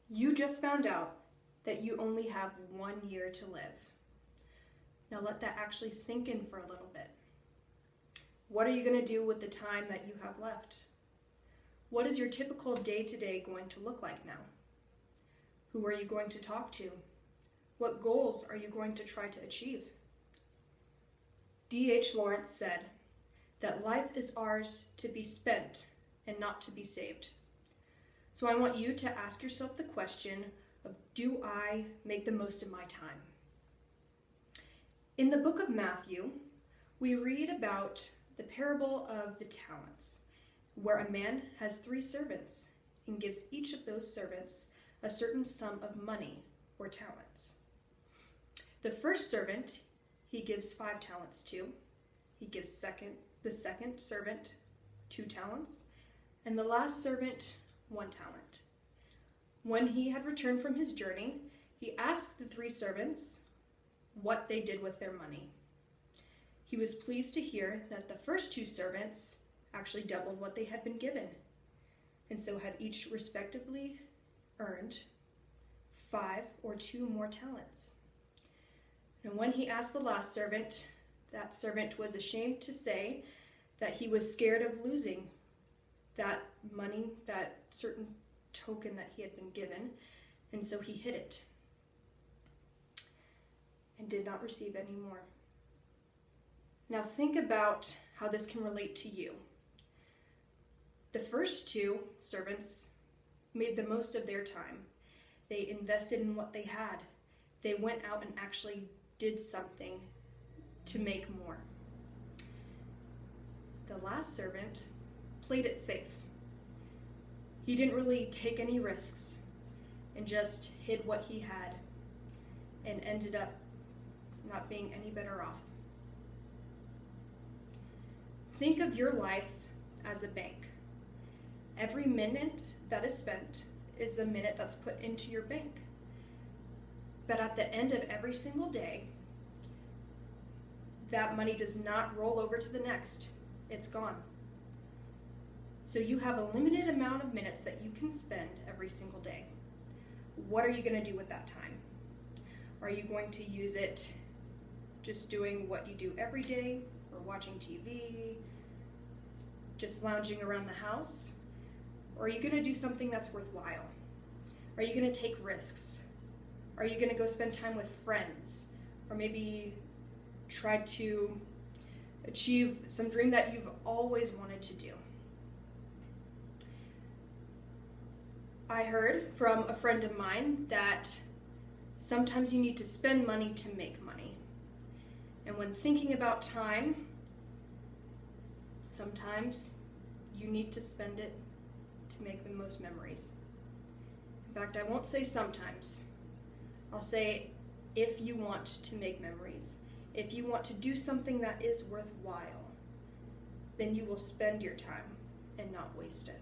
You just found out that you only have 1 year to live. Now let that actually sink in for a little bit. What are you going to do with the time that you have left? What is your typical day-to-day going to look like now? Who are you going to talk to? What goals are you going to try to achieve? D.H. Lawrence said that life is ours to be spent and not to be saved. So I want you to ask yourself the question of, do I make the most of my time? In the book of Matthew, we read about the parable of the talents, where a man has 3 servants and gives each of those servants a certain sum of money or talents. The first servant he gives 5 talents to. He gives the second servant 2 talents, and the last servant 1 talent. When he had returned from his journey, he asked the 3 servants what they did with their money. He was pleased to hear that the first 2 servants actually doubled what they had been given, and so had each respectively earned 5 or 2 more talents. And when he asked the last servant, that servant was ashamed to say that he was scared of losing that money, that certain token that he had been given, and so he hid it and did not receive any more. Now think about how this can relate to you. The first 2 servants made the most of their time. They invested in what they had. They went out and actually did something to make more. The last servant played it safe. He didn't really take any risks and just hid what he had and ended up not being any better off. Think of your life as a bank. Every minute that is spent is a minute that's put into your bank. But at the end of every single day, that money does not roll over to the next. It's gone. So you have a limited amount of minutes that you can spend every single day. What are you going to do with that time? Are you going to use it just doing what you do every day, or watching TV, just lounging around the house? Or are you going to do something that's worthwhile? Are you going to take risks? Are you going to go spend time with friends? Or maybe try to achieve some dream that you've always wanted to do? I heard from a friend of mine that sometimes you need to spend money to make money. And when thinking about time, sometimes you need to spend it to make the most memories. In fact, I won't say sometimes. I'll say if you want to make memories, if you want to do something that is worthwhile, then you will spend your time and not waste it.